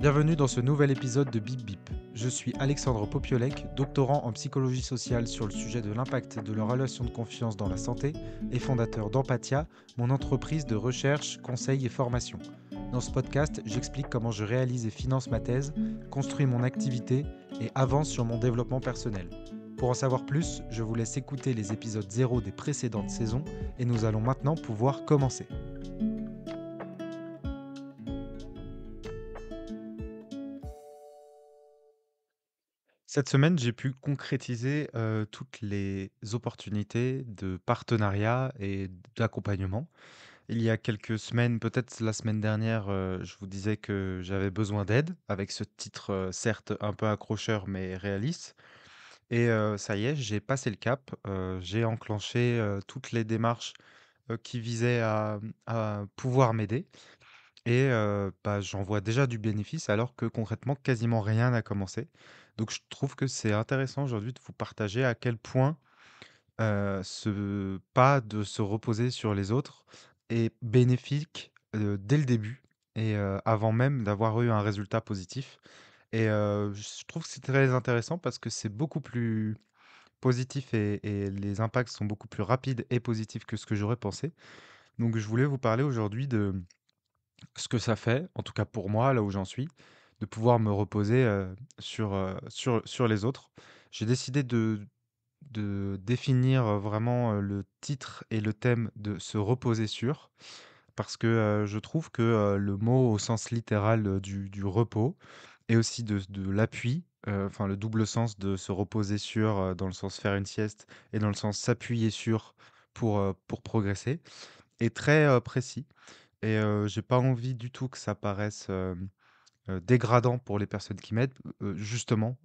Bienvenue dans ce nouvel épisode de Bip Bip. Je suis Alexandre Popiolek, doctorant en psychologie sociale sur le sujet de l'impact de la relation de confiance dans la santé et fondateur d'Empathia, mon entreprise de recherche, conseil et formation. Dans ce podcast, j'explique comment je réalise et finance ma thèse, construis mon activité et avance sur mon développement personnel. Pour en savoir plus, je vous laisse écouter les épisodes 0 des précédentes saisons et nous allons maintenant pouvoir commencer. Cette semaine, j'ai pu concrétiser, toutes les opportunités de partenariat et d'accompagnement. Il y a quelques semaines, peut-être la semaine dernière, je vous disais que j'avais besoin d'aide avec ce titre, certes un peu accrocheur mais réaliste et ça y est, j'ai passé le cap, j'ai enclenché, toutes les démarches, qui visaient à pouvoir m'aider et bah, j'en vois déjà du bénéfice alors que concrètement quasiment rien n'a commencé. Donc je trouve que c'est intéressant aujourd'hui de vous partager à quel point, ce pas de se reposer sur les autres est bénéfique, dès le début et avant même d'avoir eu un résultat positif et je trouve que c'est très intéressant parce que c'est beaucoup plus positif et les impacts sont beaucoup plus rapides et positifs que ce que j'aurais pensé. Donc je voulais vous parler aujourd'hui de ce que ça fait, en tout cas pour moi, là où j'en suis, de pouvoir me reposer, sur les autres. J'ai décidé de définir, vraiment, le titre et le thème de «Se reposer sur» parce que, je trouve que, le mot au sens littéral, du repos et aussi de l'appui, enfin le double sens de se reposer sur, dans le sens faire une sieste et dans le sens s'appuyer sur pour progresser, est très, précis et j'ai pas envie du tout que ça paraisse, dégradant pour les personnes qui m'aident. Justement,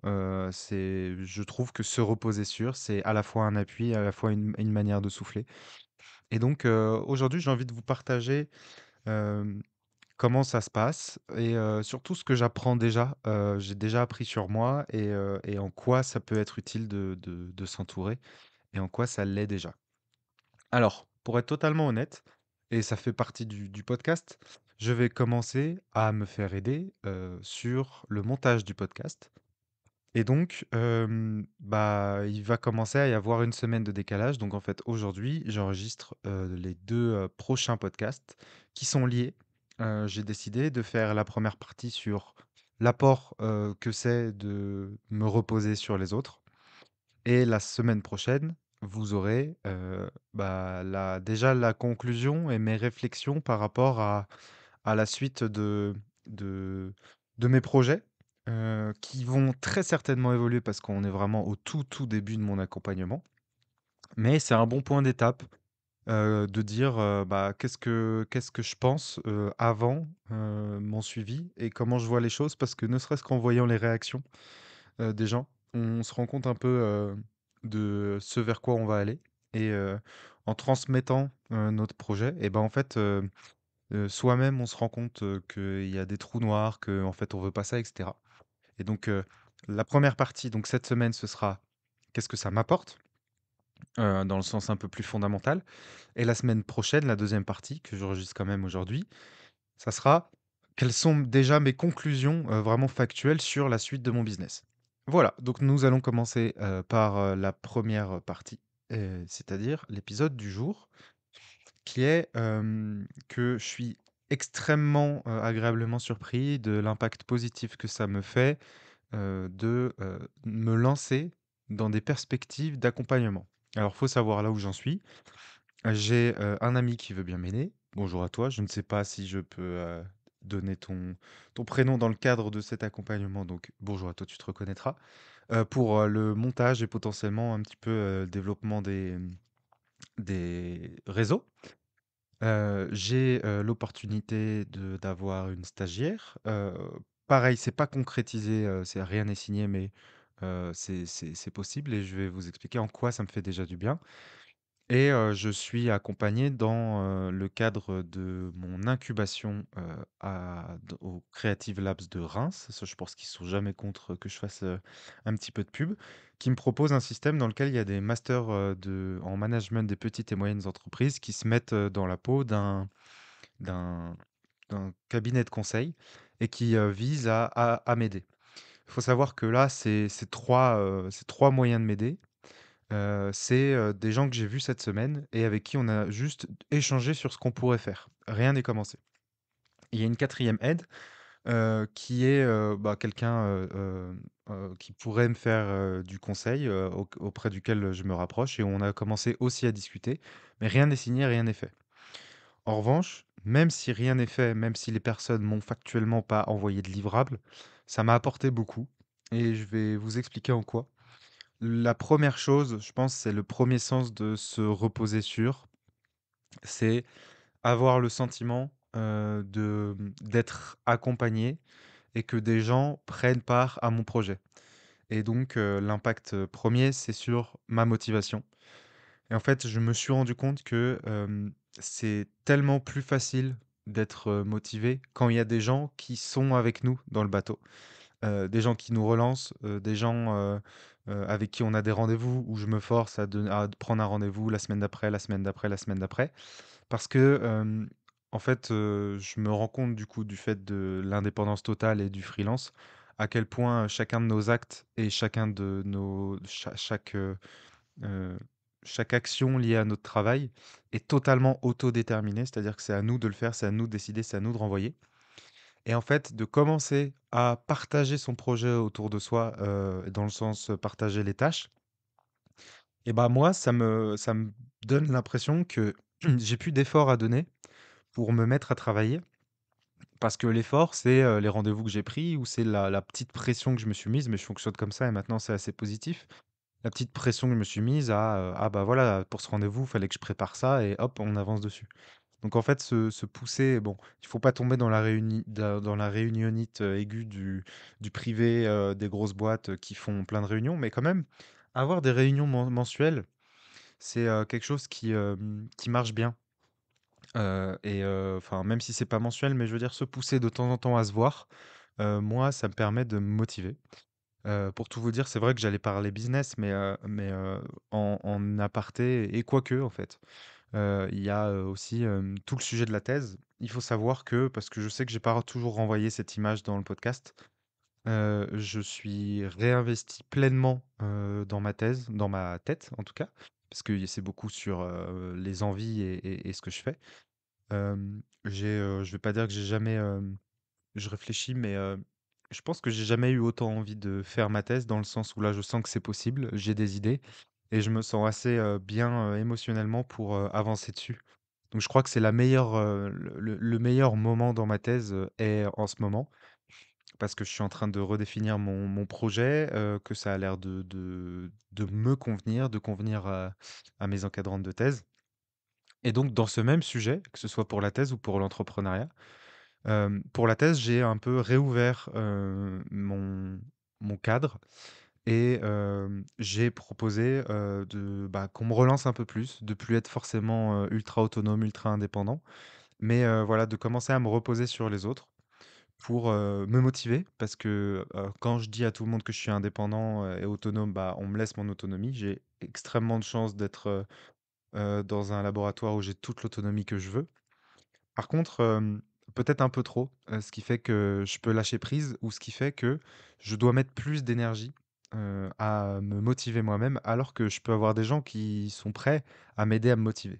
c'est je trouve que se reposer sur, c'est à la fois un appui, à la fois une manière de souffler et donc aujourd'hui, j'ai envie de vous partager, hem, comment ça se passe et surtout ce que j'apprends déjà. J'ai déjà appris sur moi et en quoi ça peut être utile de s'entourer et en quoi ça l'est déjà. Alors, pour être totalement honnête, et ça fait partie du podcast, je vais commencer à me faire aider, sur le montage du podcast et donc, bah, il va commencer à y avoir une semaine de décalage. Donc en fait, aujourd'hui, j'enregistre, les 2 prochains podcasts qui sont liés. J'ai décidé de faire la première partie sur l'apport, que c'est de me reposer sur les autres et la semaine prochaine, vous aurez, bah, la déjà la conclusion et mes réflexions par rapport à la suite de de mes projets, qui vont très certainement évoluer parce qu'on est vraiment au tout, tout début de mon accompagnement. Mais c'est un bon point d'étape, de dire, bah, qu'est-ce que je pense, avant, mon suivi et comment je vois les choses. Parce que ne serait-ce qu'en voyant les réactions des gens. On se rend compte un peu, de ce vers quoi on va aller et en transmettant, notre projet et ben, en fait, soi-même, on se rend compte, qu'il y a des trous noirs, qu'en fait, on veut pas ça et cetera et donc la première partie, donc cette semaine, ce sera: «Qu'est-ce que ça m'apporte?» Dans le sens un peu plus fondamental et la semaine prochaine, la deuxième partie que j'enregistre quand même aujourd'hui, ça sera: quelles sont déjà mes conclusions, vraiment factuelles sur la suite de mon business? Voilà, donc nous allons commencer, par, la première partie, c'est-à-dire l'épisode du jour qui est, que je suis extrêmement, agréablement surpris de l'impact positif que ça me fait, me lancer dans des perspectives d'accompagnement. Alors, faut savoir là où j'en suis. J'ai, un ami qui veut bien m'aider. Bonjour à toi, je ne sais pas si je peux, donner ton prénom dans le cadre de cet accompagnement, donc bonjour à toi, tu te reconnaîtras. Pour, le montage et potentiellement un petit peu, développement des réseaux. J'ai, l'opportunité d'avoir une stagiaire. Pareil, c'est pas concrétisé, c'est rien n'est signé, mais, c'est possible et je vais vous expliquer en quoi ça me fait déjà du bien. Et je suis accompagné dans, le cadre de mon incubation, au Creative Labs de Reims. Ça, je pense qu'ils sont jamais contre que je fasse, un petit peu de pub. Qui me propose un système dans lequel il y a des masters, en management des petites et moyennes entreprises qui se mettent, dans la peau d'un d'un cabinet de conseil et qui, vise à m'aider. Il faut savoir que là, c'est 3 moyens de m'aider. C'est, des gens que j'ai vus cette semaine et avec qui on a juste échangé sur ce qu'on pourrait faire. Rien n'est commencé. Il y a une quatrième aide, qui est, bah, quelqu'un, qui pourrait me faire, du conseil, auprès duquel je me rapproche et on a commencé aussi à discuter, mais rien n'est signé, rien n'est fait. En revanche, même si rien n'est fait, même si les personnes m'ont factuellement pas envoyé de livrable, ça m'a apporté beaucoup et je vais vous expliquer en quoi. La première chose, je pense, c'est le premier sens de se reposer sur, c'est avoir le sentiment, d'être accompagné et que des gens prennent part à mon projet et donc l'impact, 1 c'est sur ma motivation et en fait, je me suis rendu compte que, c'est tellement plus facile d'être, motivé quand il y a des gens qui sont avec nous dans le bateau. Des gens qui nous relancent, des gens, avec qui on a des rendez-vous où je me force à prendre un rendez-vous la semaine d'après, la semaine d'après, la semaine d'après. Parce que, en fait, je me rends compte du coup du fait de l'indépendance totale et du freelance, à quel point chacun de nos actes et chacun de nos heu, chaque action liée à notre travail est totalement autodéterminée. C'est-à-dire que c'est à nous de le faire, c'est à nous de décider, c'est à nous de renvoyer. Et en fait, de commencer à partager son projet autour de soi, dans le sens, partager les tâches et bah, moi, ça me donne l'impression que j'ai plus d'efforts à donner pour me mettre à travailler. Parce que l'effort, c'est, les rendez-vous que j'ai pris ou c'est la petite pression que je me suis mise, mais je fonctionne comme ça et maintenant c'est assez positif. La petite pression que je me suis mise à, «Ah bah, voilà, pour ce rendez-vous, il fallait que je prépare ça» et hop, on avance dessus. Donc en fait, se pousser, bon, il faut pas tomber dans la réunionnite, aiguë du privé, des grosses boîtes, qui font plein de réunions, mais quand même, avoir des réunions mensuelles, c'est, quelque chose qui marche bien. Et enfin, même si c'est pas mensuel, mais je veux dire se pousser de temps en temps à se voir, moi, ça me permet de me motiver. Pour tout vous dire, c'est vrai que j'allais parler business, mais en aparté et quoique, en fait. Il y a, aussi, tout le sujet de la thèse. Il faut savoir que parce que je sais que j'ai pas toujours renvoyé cette image dans le podcast, je suis réinvesti pleinement, dans ma thèse, dans ma tête en tout cas, parce que c'est beaucoup sur, les envies et ce que je fais. Je vais pas dire que j'ai jamais, je réfléchis, mais, je pense que j'ai jamais eu autant envie de faire ma thèse dans le sens où là, je sens que c'est possible, j'ai des idées et je me sens assez, bien, émotionnellement pour, avancer dessus. Donc je crois que c'est la meilleure, le meilleur moment dans ma thèse, est en ce moment parce que je suis en train de redéfinir mon projet, que ça a l'air de me convenir, de convenir à mes encadrantes de thèse et donc dans ce même sujet, que ce soit pour la thèse ou pour l'entrepreneuriat, pour la thèse, j'ai un peu réouvert, mon cadre et j'ai proposé, bah, qu'on me relance un peu plus, de plus être forcément, ultra autonome, ultra indépendant, mais voilà, de commencer à me reposer sur les autres pour, me motiver. Parce que, quand je dis à tout le monde que je suis indépendant, et autonome, bah, on me laisse mon autonomie. J'ai extrêmement de chance d'être, dans un laboratoire où j'ai toute l'autonomie que je veux. Par contre, peut-être un peu trop, ce qui fait que je peux lâcher prise ou ce qui fait que je dois mettre plus d'énergie, à me motiver moi-même, alors que je peux avoir des gens qui sont prêts à m'aider à me motiver.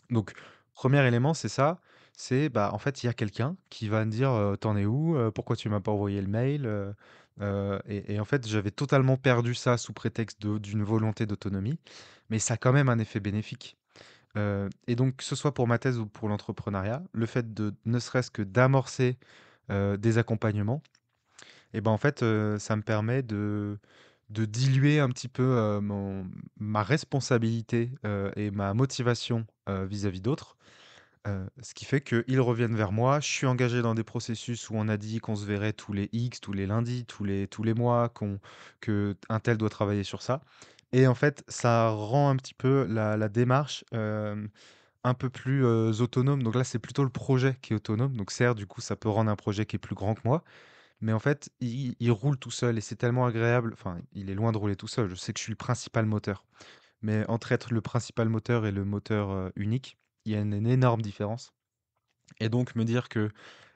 Donc, premier élément, c'est ça, c'est, bah, en fait, il y a quelqu'un qui va me dire, «Tu es où? Pourquoi tu m'as pas envoyé le mail?» Et en fait, j'avais totalement perdu ça sous prétexte d'une volonté d'autonomie, mais ça a quand même un effet bénéfique. Et donc que ce soit pour ma thèse ou pour l'entrepreneuriat, le fait de ne serait-ce que d'amorcer, des accompagnements et ben, en fait, ça me permet de diluer un petit peu, ma responsabilité, et ma motivation, vis-à-vis d'autres. Ce qui fait qu'ils reviennent vers moi. Je suis engagé dans des processus où on a dit qu'on se verrait tous les X, tous les lundis, tous les mois, qu'un tel doit travailler sur ça et en fait, ça rend un petit peu la démarche, un peu plus, autonome. Donc là, c'est plutôt le projet qui est autonome. Donc certes, du coup, ça peut rendre un projet qui est plus grand que moi, mais en fait, il roule tout seul et c'est tellement agréable. Enfin, il est loin de rouler tout seul. Je sais que je suis le principal moteur, mais entre être le principal moteur et le moteur, unique, il y a une énorme différence et donc me dire que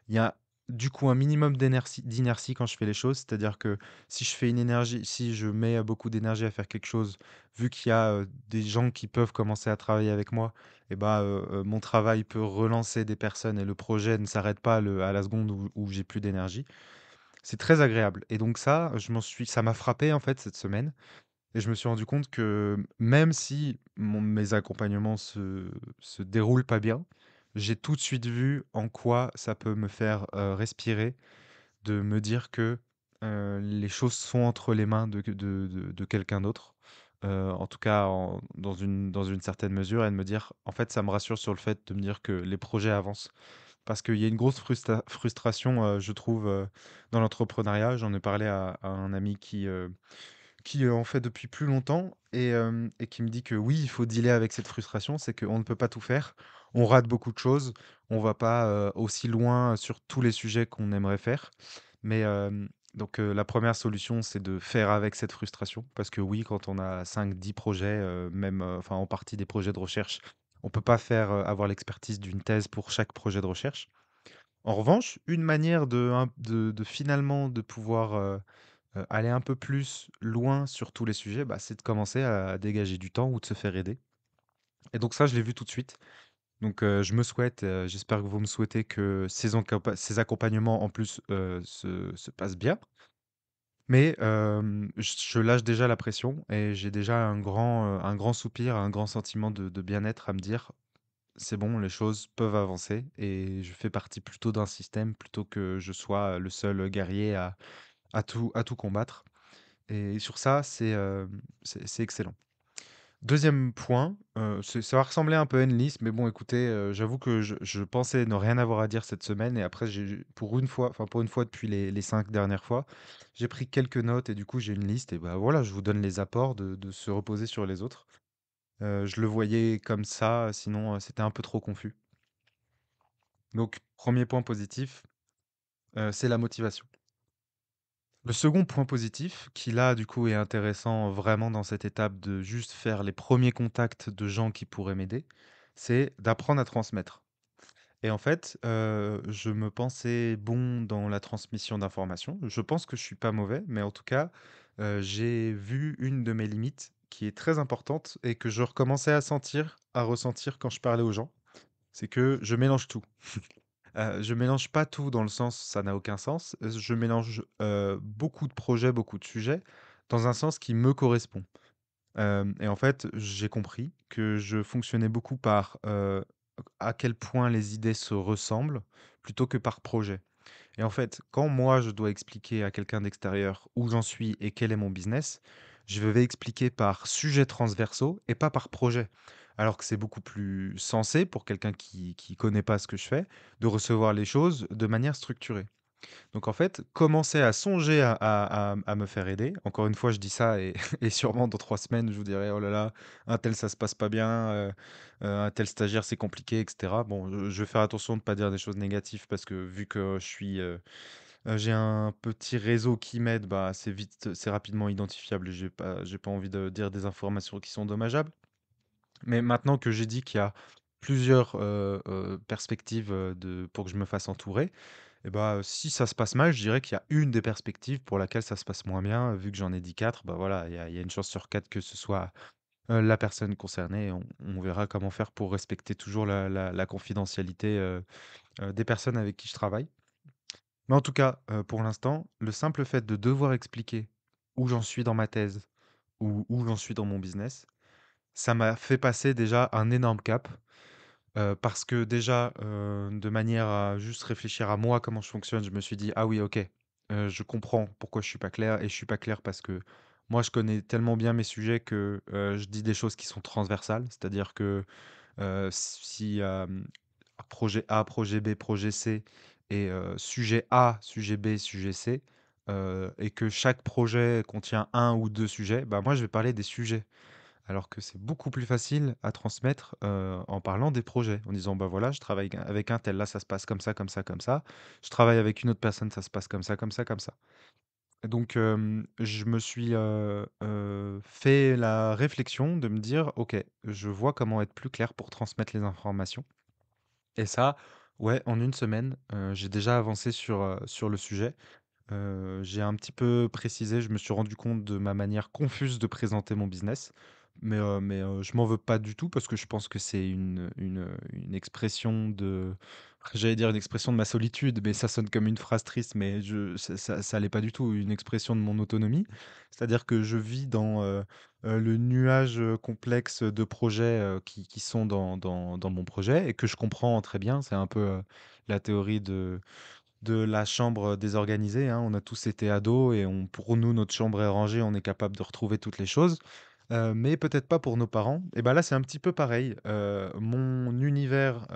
il y a du coup un minimum d'inertie quand je fais les choses. C'est-à-dire que si je mets, beaucoup d'énergie à faire quelque chose, vu qu'il y a, des gens qui peuvent commencer à travailler avec moi et bah, mon travail peut relancer des personnes et le projet ne s'arrête pas à la seconde où j'ai plus d'énergie. C'est très agréable et donc ça m'a frappé en fait cette semaine et je me suis rendu compte que même si mes accompagnements se déroulent pas bien, j'ai tout de suite vu en quoi ça peut me faire, respirer, de me dire que, les choses sont entre les mains de quelqu'un d'autre. En tout cas dans une certaine mesure et de me dire en fait, ça me rassure sur le fait de me dire que les projets avancent. Parce qu'il y a une grosse frustration, je trouve, dans l'entrepreneuriat. J'en ai parlé à un ami qui en fait depuis plus longtemps et qui me dit que oui, il faut dealer avec cette frustration, c'est qu'on ne peut pas tout faire. On rate beaucoup de choses, on va pas, aussi loin sur tous les sujets qu'on aimerait faire. Mais la première solution, c'est de faire avec cette frustration parce que oui, quand on a 5, 10 projets, même, enfin en partie des projets de recherche, on peut pas avoir l'expertise d'une thèse pour chaque projet de recherche. En revanche, une manière de finalement de pouvoir, aller un peu plus loin sur tous les sujets, bah, c'est de commencer à dégager du temps ou de se faire aider et donc ça, je l'ai vu tout de suite. Donc j'espère que vous me souhaitez que ces accompagnements en plus, se passent bien. Mais je lâche déjà la pression et j'ai déjà un grand soupir, un grand sentiment de bien-être à me dire: «C'est bon, les choses peuvent avancer» et je fais partie plutôt d'un système plutôt que je sois le seul guerrier à tout combattre. Et sur ça, c'est excellent. Deuxième point, ça va ressembler un peu à une liste, mais bon écoutez, j'avoue que je pensais ne rien avoir à dire cette semaine et après pour une fois depuis les 5 dernières fois, j'ai pris quelques notes et du coup j'ai une liste et bah, voilà, je vous donne les apports de se reposer sur les autres. Je le voyais comme ça, sinon, c'était un peu trop confus. Donc premier point positif, c'est la motivation. Le second point positif, qui là, du coup, est intéressant vraiment dans cette étape de juste faire les premiers contacts de gens qui pourraient m'aider, c'est d'apprendre à transmettre. Et en fait, je me pensais bon dans la transmission d'informations. Je pense que je suis pas mauvais, mais en tout cas, j'ai vu une de mes limites qui est très importante et que je recommençais à ressentir quand je parlais aux gens. C'est que je mélange tout. Je mélange pas tout dans le sens, ça n'a aucun sens. Je mélange, beaucoup de projets, beaucoup de sujets, dans un sens qui me correspond. Hem et en fait, j'ai compris que je fonctionnais beaucoup par, à quel point les idées se ressemblent, plutôt que par projet. Et en fait, quand moi, je dois expliquer à quelqu'un d'extérieur où j'en suis et quel est mon business, je vais expliquer par sujets transversaux et pas par projet. Alors que c'est beaucoup plus sensé pour quelqu'un qui connaît pas ce que je fais, de recevoir les choses de manière structurée. Donc en fait, commencer à songer à me faire aider. Encore une fois, je dis ça et et sûrement dans 3 semaines, je vous dirai: «Oh là là, un tel ça se passe pas bien, un tel stagiaire c'est compliqué» et cetera. Bon, je vais faire attention de ne pas dire des choses négatives parce que vu que j'ai un petit réseau qui m'aide, bah, c'est rapidement identifiable et j'ai pas envie de dire des informations qui sont dommageables. Mais maintenant que j'ai dit qu'il y a plusieurs, perspectives, pour que je me fasse entourer et bah, si ça se passe mal, je dirais qu'il y a une des perspectives pour laquelle ça se passe moins bien, vu que j'en ai dit 4. Bah, voilà, il y a une chance sur 4 que ce soit, la personne concernée et on verra comment faire pour respecter toujours la confidentialité, des personnes avec qui je travaille. Mais en tout cas, pour l'instant, le simple fait de devoir expliquer où j'en suis dans ma thèse ou où j'en suis dans mon business, ça m'a fait passer déjà un énorme cap. Parce que déjà, de manière à juste réfléchir à moi, comment je fonctionne, je me suis dit: «Ah oui, OK, je comprends pourquoi je suis pas clair et je suis pas clair parce que moi, je connais tellement bien mes sujets que, je dis des choses qui sont transversales». C'est-à-dire que, si, projet A, projet B, projet C et sujet A, sujet B, sujet C, et que chaque projet contient un ou 2 sujets, bah, moi, je vais parler des sujets. Alors que c'est beaucoup plus facile à transmettre, en parlant des projets, en disant: «Bah, voilà, je travaille avec un tel, là, ça se passe comme ça, comme ça, comme ça. Je travaille avec une autre personne, ça se passe comme ça, comme ça, comme ça». Et donc je me suis, fait la réflexion de me dire: «OK, je vois comment être plus clair pour transmettre les informations» et ça, Ouais, en une semaine, j'ai déjà avancé sur le sujet. J'ai un petit peu précisé, je me suis rendu compte de ma manière confuse de présenter mon business, mais je m'en veux pas du tout parce que je pense que c'est une expression de j'allais dire une expression de ma solitude, mais ça sonne comme une phrase triste, mais ça l'est pas du tout, une expression de mon autonomie. C'est-à-dire que je vis dans le nuage, complexe de projets, qui sont dans mon projet et que je comprends très bien. C'est un peu, la théorie de la chambre désorganisée, hein. On a tous été ados et pour nous, notre chambre est rangée, on est capable de retrouver toutes les choses, mais peut-être pas pour nos parents. Et ben là, c'est un petit peu pareil. Mon univers,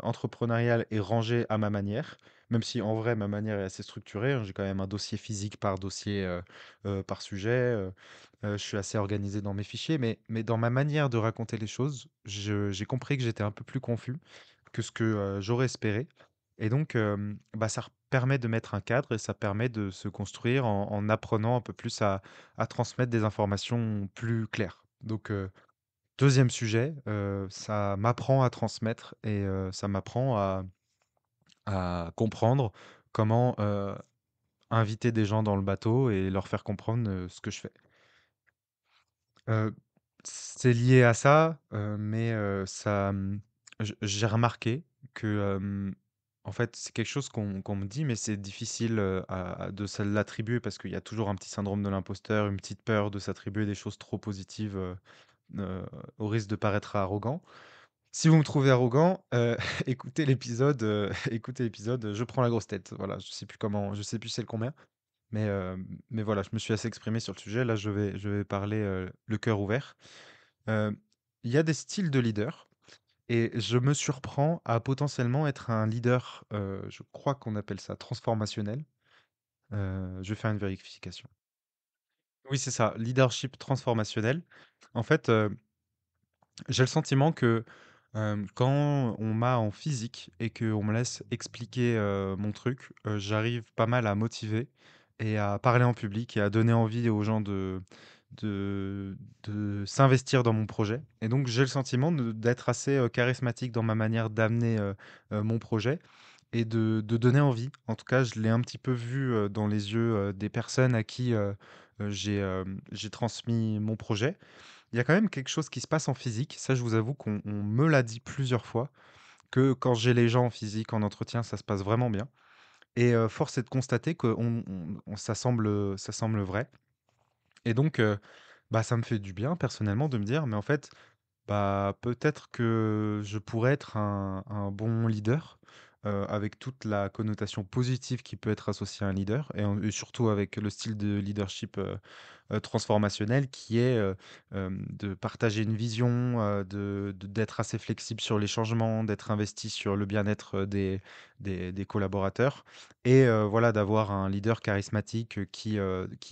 entrepreneurial est rangé à ma manière, même si en vrai, ma manière est assez structurée, hein. J'ai quand même un dossier physique par dossier, par sujet, je suis assez organisé dans mes fichiers, mais dans ma manière de raconter les choses, j'ai compris que j'étais un peu plus confus que ce que, j'aurais espéré. Et donc, bah, ça permet de mettre un cadre et ça permet de se construire en apprenant un peu plus à transmettre des informations plus claires. Donc, 2e sujet, ça m'apprend à transmettre et ça m'apprend à comprendre comment, inviter des gens dans le bateau et leur faire comprendre, ce que je fais. Heu, c'est lié à ça, mais j'ai remarqué que, en fait, c'est quelque chose qu'on me dit, mais c'est difficile, de se l'attribuer parce qu'il y a toujours un petit syndrome de l'imposteur, une petite peur de s'attribuer des choses trop positives, heu, au risque de paraître arrogant. Si vous me trouvez arrogant, écoutez l'épisode, écoutez l'épisode, «Je prends la grosse tête». Voilà, je sais plus c'est le combien, mais voilà, je me suis assez exprimé sur le sujet. Là, je vais parler, le cœur ouvert. Heu, il y a des styles de leader et je me surprends à potentiellement être un leader, je crois qu'on appelle ça transformationnel. Je vais faire une vérification. Oui, c'est ça, leadership transformationnel. En fait, j'ai le sentiment que, quand on m'a en physique et qu'on me laisse expliquer, mon truc, j'arrive pas mal à motiver et à parler en public et à donner envie aux gens de de s'investir dans mon projet et donc j'ai le sentiment d'être assez, charismatique dans ma manière d'amener, mon projet et de donner envie. En tout cas, je l'ai un petit peu vu, dans les yeux, des personnes à qui, j'ai transmis mon projet. Il y a quand même quelque chose qui se passe en physique, ça je vous avoue qu'on me l'a dit plusieurs fois, que quand j'ai les gens en physique, en entretien, ça se passe vraiment bien et force est de constater que ça semble vrai et donc bah, ça me fait du bien personnellement de me dire: «Mais en fait, bah, peut-être que je pourrais être un bon leader», avec toute la connotation positive qui peut être associée à un leader et surtout avec le style de leadership, transformationnel qui est, de partager une vision, d'être assez flexible sur les changements, d'être investi sur le bien-être, des collaborateurs et voilà, d'avoir un leader charismatique, qui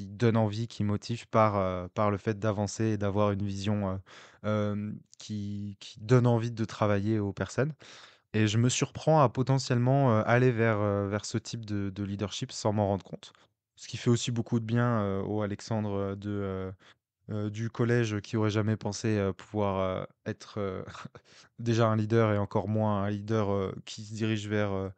donne envie, qui motive par le fait d'avancer et d'avoir une vision, qui donne envie de travailler aux personnes et je me surprends à potentiellement, aller vers ce type de leadership sans m'en rendre compte. Ce qui fait aussi beaucoup de bien, au Alexandre, du collège qui aurait jamais pensé, pouvoir, être, déjà un leader et encore moins un leader, qui se dirige vers,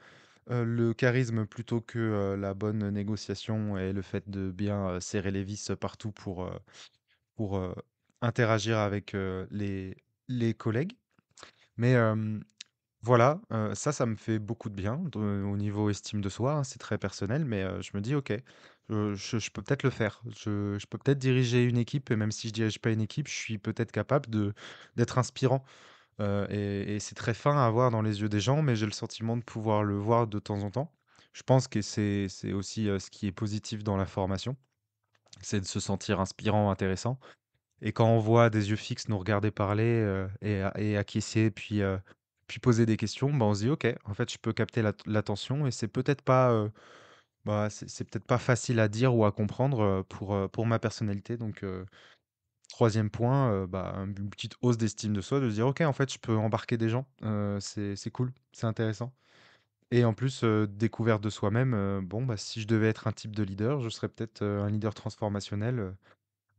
le charisme plutôt que, la bonne négociation et le fait de bien, serrer les vis partout pour interagir avec, les collègues. Mais, voilà, ça me fait beaucoup de bien au niveau estime de soi, hein, c'est très personnel, mais, je me dis: «OK, je peux peut-être le faire». Je peux peut-être diriger une équipe et même si je dirige pas une équipe, je suis peut-être capable d'être inspirant, et c'est très fin à voir dans les yeux des gens, mais j'ai le sentiment de pouvoir le voir de temps en temps. Je pense que c'est aussi, ce qui est positif dans la formation, c'est de se sentir inspirant, intéressant et quand on voit des yeux fixes nous regarder parler, et acquiescer puis poser des questions, bah, on se dit: «OK, en fait, je peux capter l'attention» et c'est peut-être pas, bah, c'est peut-être pas facile à dire ou à comprendre, pour ma personnalité donc 3e point, bah, une petite hausse d'estime de soi, de se dire: «OK, en fait, je peux embarquer des gens, c'est cool, c'est intéressant» et en plus, découverte de soi-même, bon, bah, si je devais être un type de leader, je serais peut-être, un leader transformationnel,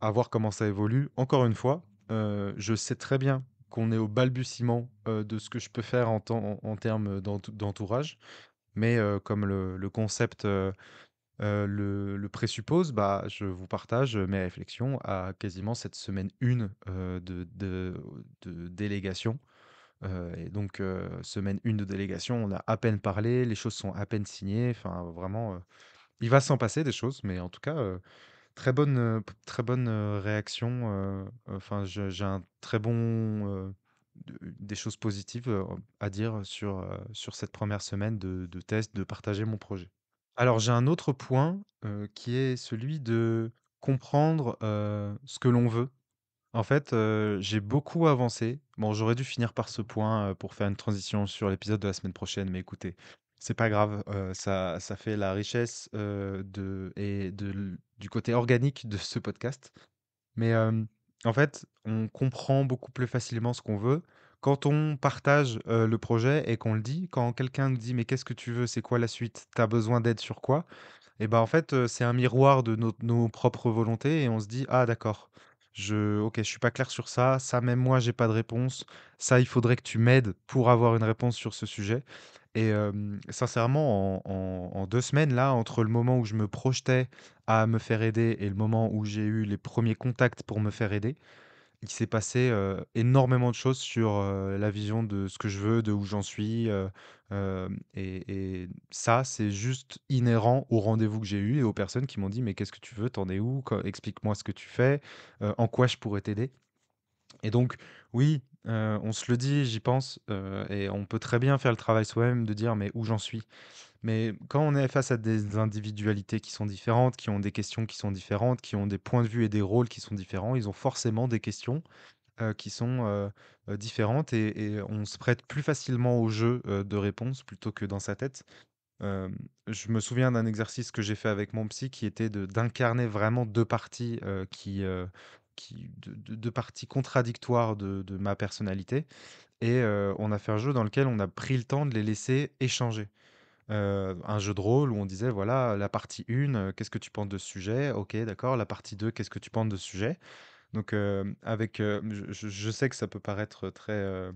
à voir comment ça évolue. Encore une fois, je sais très bien qu'on est au balbutiement, de ce que je peux faire en termes d'entourage. Mais, comme le concept, le présuppose, bah, je vous partage, mes réflexions à quasiment cette semaine 1, de délégation. Et donc, semaine 1 de délégation, on a à peine parlé, les choses sont à peine signées, enfin vraiment, il va s'en passer des choses, mais en tout cas, très bonne, réaction, enfin j'ai un très bon, des choses positives, à dire sur cette première semaine de test, de partager mon projet. Alors j'ai un autre point, qui est celui de comprendre, ce que l'on veut. En fait, j'ai beaucoup avancé. Bon, j'aurais dû finir par ce point, pour faire une transition sur l'épisode de la semaine prochaine, mais écoutez, c'est pas grave, ça fait la richesse, du côté organique de ce podcast. Mais, en fait, on comprend beaucoup plus facilement ce qu'on veut quand on partage, le projet et qu'on le dit. Quand quelqu'un nous dit: «Mais qu'est-ce que tu veux? C'est quoi la suite? T'as besoin d'aide sur quoi?» Et ben en fait, c'est un miroir de nos propres volontés et on se dit: «Ah d'accord, OK, je suis pas clair sur ça, ça même moi j'ai pas de réponse, ça il faudrait que tu m'aides pour avoir une réponse sur ce sujet». Et sincèrement en 2 semaines là, entre le moment où je me projetais à me faire aider et le moment où j'ai eu les premiers contacts pour me faire aider, il s'est passé, énormément de choses sur, la vision de ce que je veux, de où j'en suis, et ça, c'est juste inhérent aux rendez-vous que j'ai eus et aux personnes qui m'ont dit: «Mais qu'est-ce que tu veux? Tu en es où? Co Explique-moi ce que tu fais, en quoi je pourrais t'aider?» Et donc oui, on se le dit, j'y pense, et on peut très bien faire le travail soi-même de dire: «Mais où j'en suis?» Mais quand on est face à des individualités qui sont différentes, qui ont des questions qui sont différentes, qui ont des points de vue et des rôles qui sont différents, ils ont forcément des questions qui sont, différentes et on se prête plus facilement au jeu, de réponses plutôt que dans sa tête. Je me souviens d'un exercice que j'ai fait avec mon psy qui était d'incarner vraiment 2 parties, qui 2 parties contradictoires de ma personnalité et on a fait un jeu dans lequel on a pris le temps de les laisser échanger. Un jeu de rôle où on disait: «Voilà, la partie 1, qu'est-ce que tu penses de ce sujet? OK, d'accord. La partie 2, qu'est-ce que tu penses de ce sujet?» Donc, je sais que ça peut paraître très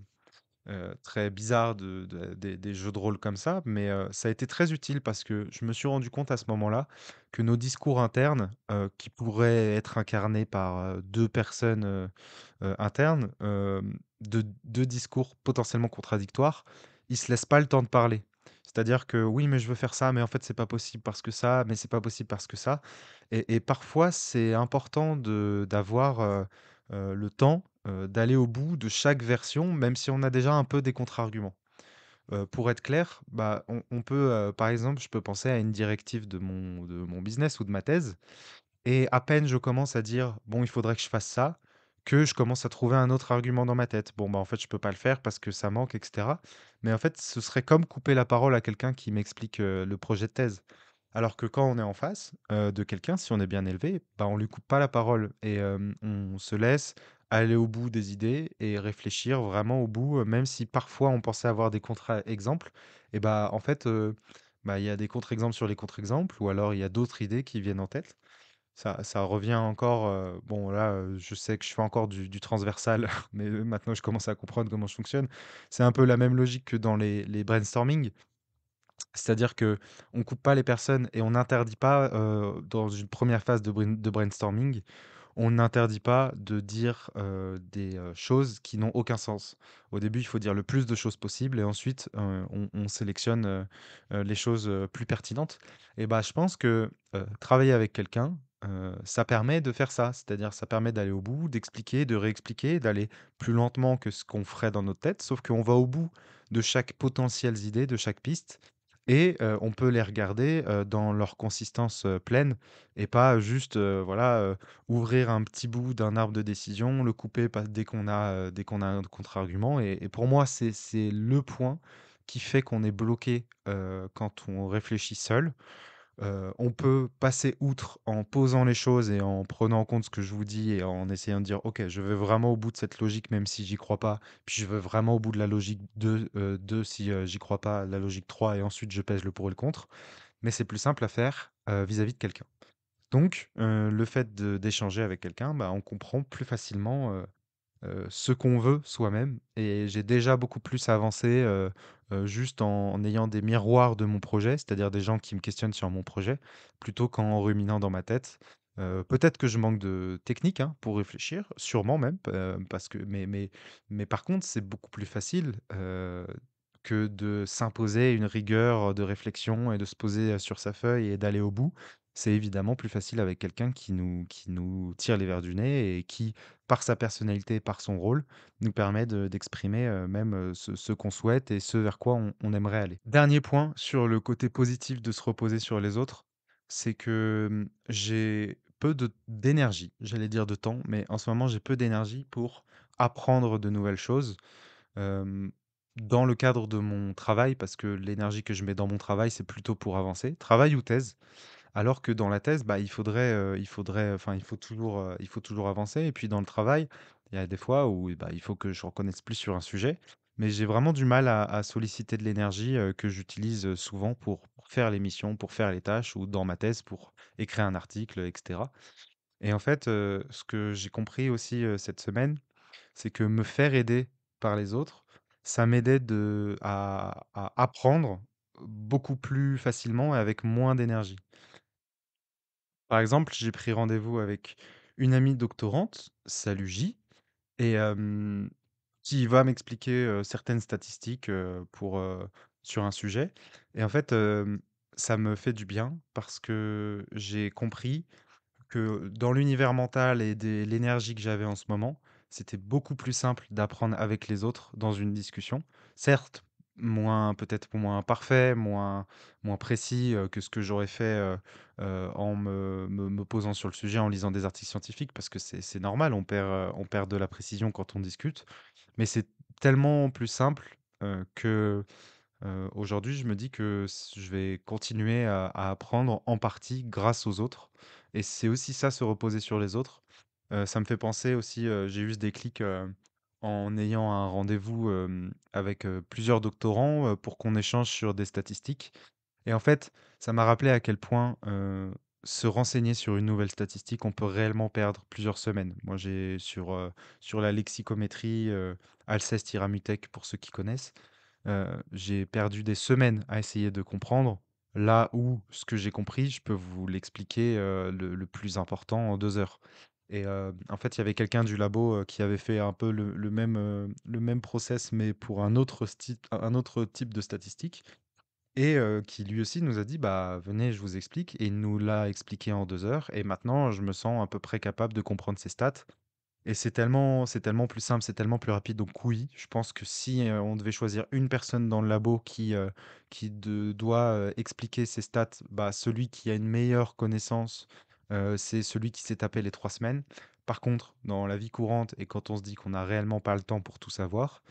bizarre des jeux de rôle comme ça, mais, ça a été très utile parce que je me suis rendu compte à ce moment-là que nos discours internes, qui pourraient être incarnés par, 2 personnes, internes, de 2 discours potentiellement contradictoires, ils se laissent pas le temps de parler. C'est-à-dire que: «Oui, mais je veux faire ça, mais en fait, c'est pas possible parce que ça, mais c'est pas possible parce que ça». Et parfois, c'est important d'avoir, le temps, d'aller au bout de chaque version, même si on a déjà un peu des contre-arguments. Pour être clair, bah, on peut, par exemple, je peux penser à une directive de mon business ou de ma thèse et à peine je commence à dire: «Bon, il faudrait que je fasse ça», que je commence à trouver un autre argument dans ma tête. Bon, bah, en fait, je peux pas le faire parce que ça manque et cetera. Mais en fait, ce serait comme couper la parole à quelqu'un qui m'explique, le projet de thèse. Alors que quand on est en face, de quelqu'un, si on est bien élevé, bah, on lui coupe pas la parole et on se laisse aller au bout des idées et réfléchir vraiment au bout, même si parfois on pensait avoir des contre-exemples et bah, en fait, bah, il y a des contre-exemples sur les contre-exemples ou alors il y a d'autres idées qui viennent en tête. Ça revient encore, bon là, je sais que je fais encore du transversal, mais maintenant je commence à comprendre comment je fonctionne. C'est un peu la même logique que dans les brainstorming. C'est-à-dire que on coupe pas les personnes et on n'interdit pas, dans une première phase de brainstorming, on n'interdit pas de dire, des, choses qui n'ont aucun sens. Au début, il faut dire le plus de choses possible et ensuite, on sélectionne, les choses, plus pertinentes et bah, je pense que, travailler avec quelqu'un, ça permet de faire ça. C'est-à-dire, ça permet d'aller au bout, d'expliquer, de réexpliquer, d'aller plus lentement que ce qu'on ferait dans notre tête, sauf qu'on va au bout de chaque potentielles idée, de chaque piste et on peut les regarder, dans leur consistance, pleine et pas juste, voilà, ouvrir un petit bout d'un arbre de décision, le couper dès qu'on a un contre-argument et pour moi, c'est le point qui fait qu'on est bloqué, quand on réfléchit seul. On peut passer outre en posant les choses et en prenant en compte ce que je vous dis et en essayant de dire: «OK, je vais vraiment au bout de cette logique même si j'y crois pas, puis je vais vraiment au bout de la logique 2 si, j'y crois pas, la logique 3 et ensuite je pèse le pour et le contre». Mais c'est plus simple à faire, vis-à-vis de quelqu'un. Donc, le fait d'échanger avec quelqu'un, bah, on comprend plus facilement, ce qu'on veut soi-même et j'ai déjà beaucoup plus avancé, juste en ayant des miroirs de mon projet, c'est-à-dire des gens qui me questionnent sur mon projet, plutôt qu'en ruminant dans ma tête. Peut-être que je manque de technique, hein, pour réfléchir, sûrement même, parce que mais par contre, c'est beaucoup plus facile, que de s'imposer une rigueur de réflexion et de se poser, sur sa feuille et d'aller au bout. C'est évidemment plus facile avec quelqu'un qui nous tire les verres du nez et qui, par sa personnalité, par son rôle, nous permet d'exprimer, même, ce qu'on souhaite et ce vers quoi on aimerait aller. Dernier point sur le côté positif de se reposer sur les autres, c'est que, j'ai peu d'énergie, j'allais dire de temps, mais en ce moment, j'ai peu d'énergie pour apprendre de nouvelles choses, hem, dans le cadre de mon travail, parce que l'énergie que je mets dans mon travail, c'est plutôt pour avancer, travail ou thèse. Alors que dans la thèse, bah, il faut toujours avancer et puis dans le travail, il y a des fois où, bah, il faut que je reconnaisse plus sur un sujet, mais j'ai vraiment du mal à solliciter de l'énergie, que j'utilise, souvent pour faire les missions, pour faire les tâches ou dans ma thèse pour écrire un article, et cetera. Et en fait, ce que j'ai compris aussi, cette semaine, c'est que me faire aider par les autres, ça m'aidait à apprendre beaucoup plus facilement et avec moins d'énergie. Par exemple, j'ai pris rendez-vous avec une amie doctorante, salut J, et qui va m'expliquer, certaines statistiques, sur un sujet et en fait, ça me fait du bien parce que j'ai compris que dans l'univers mental et des l'énergie que j'avais en ce moment, c'était beaucoup plus simple d'apprendre avec les autres dans une discussion. Certes, peut-être moins parfait, moins précis, que ce que j'aurais fait, en me posant sur le sujet, en lisant des articles scientifiques parce que c'est normal, on perd de la précision quand on discute. Mais c'est tellement plus simple, que aujourd'hui, je me dis que je vais continuer à apprendre en partie grâce aux autres et c'est aussi ça, se reposer sur les autres. Ça me fait penser aussi, j'ai eu ce déclic, en ayant un rendez-vous, avec, plusieurs doctorants, pour qu'on échange sur des statistiques et en fait, ça m'a rappelé à quel point, se renseigner sur une nouvelle statistique, on peut réellement perdre plusieurs semaines. Moi, j'ai sur la lexicométrie, Alceste-Iramutec pour ceux qui connaissent. J'ai perdu des semaines à essayer de comprendre, là où ce que j'ai compris, je peux vous l'expliquer, le plus important en 2 heures et en fait, il y avait quelqu'un du labo, qui avait fait un peu le même process, mais pour un autre type de statistique et qui lui aussi nous a dit: «Bah, venez, je vous explique» et il nous l'a expliqué en 2 heures et maintenant je me sens à peu près capable de comprendre ces stats et c'est tellement plus simple, c'est tellement plus rapide, donc oui, je pense que si, on devait choisir une personne dans le labo qui doit, expliquer ses stats, bah, celui qui a une meilleure connaissance, c'est celui qui s'est tapé les 3 semaines. Par contre, dans la vie courante et quand on se dit qu'on n'a réellement pas le temps pour tout savoir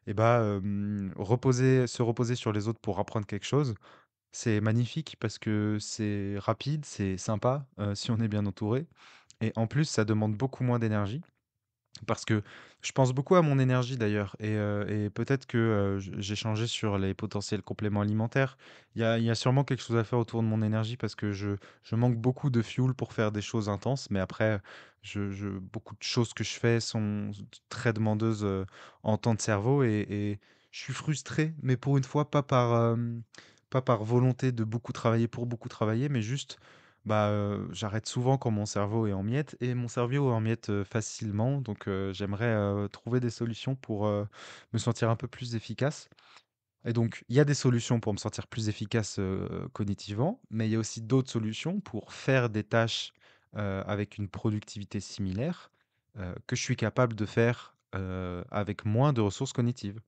et bah, se reposer sur les autres pour apprendre quelque chose, c'est magnifique parce que c'est rapide, c'est sympa, si on est bien entouré et en plus, ça demande beaucoup moins d'énergie. Parce que je pense beaucoup à mon énergie d'ailleurs et peut-être que, j'ai changé sur les potentiels compléments alimentaires. Il y a sûrement quelque chose à faire autour de mon énergie parce que je manque beaucoup de fuel pour faire des choses intenses, mais après beaucoup de choses que je fais sont très demandeuses, en temps de cerveau et je suis frustré, mais pour une fois pas par volonté de beaucoup travailler pour beaucoup travailler, mais juste bah, j'arrête souvent quand mon cerveau est en miettes et mon cerveau est en miettes, facilement donc j'aimerais, trouver des solutions pour, me sentir un peu plus efficace et donc il y a des solutions pour me sentir plus efficace, cognitivement, mais il y a aussi d'autres solutions pour faire des tâches, avec une productivité similaire, que je suis capable de faire, avec moins de ressources cognitives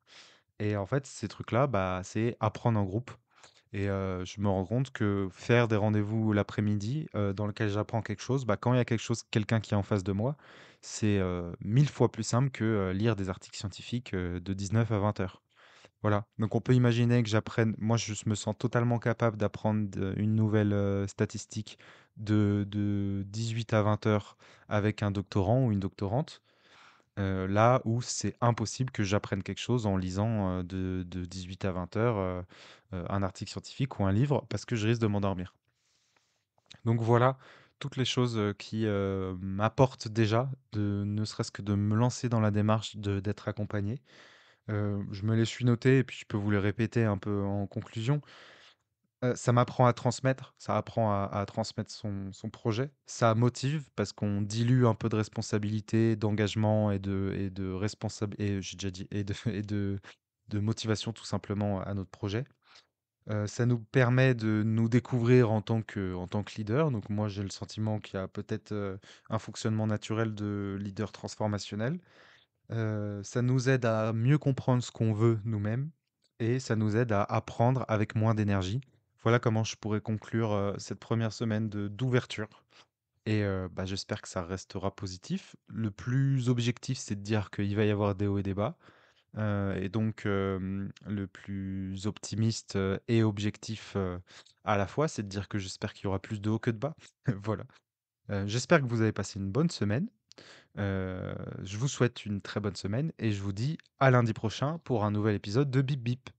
et en fait, ces trucs-là, bah, c'est apprendre en groupe et je me rends compte que faire des rendez-vous l'après-midi, dans lequel j'apprends quelque chose, bah, quand il y a quelqu'un qui est en face de moi, c'est, 1000 fois plus simple que, lire des articles scientifiques, de 19 à 20 heures. Voilà, donc on peut imaginer que j'apprenne moi je me sens totalement capable d'apprendre une nouvelle, statistique de 18 à 20 heures avec un doctorant ou une doctorante. Là où c'est impossible que j'apprenne quelque chose en lisant, de 18 à 20 heures, un article scientifique ou un livre parce que je risque de m'endormir. Donc voilà, toutes les choses, qui, m'apportent déjà, de ne serait-ce que de me lancer dans la démarche d'être accompagné. Je me les suis notées et puis je peux vous les répéter un peu en conclusion. Ça m'apprend à transmettre, ça apprend à transmettre son projet. Ça motive parce qu'on dilue un peu de responsabilité, d'engagement et de et j'ai déjà dit et de motivation tout simplement à notre projet. Ça nous permet de nous découvrir en tant que leader. Donc moi, j'ai le sentiment qu'il y a peut-être, un fonctionnement naturel de leader transformationnel. Ça nous aide à mieux comprendre ce qu'on veut nous-mêmes et ça nous aide à apprendre avec moins d'énergie. Voilà comment je pourrais conclure, cette première semaine de d'ouverture et bah, j'espère que ça restera positif. Le plus objectif, c'est de dire qu'il va y avoir des hauts et des bas, et donc le plus optimiste, et objectif, à la fois, c'est de dire que j'espère qu'il y aura plus de hauts que de bas. Voilà. J'espère que vous avez passé une bonne semaine. Je vous souhaite une très bonne semaine et je vous dis à lundi prochain pour un nouvel épisode de Bip Bip.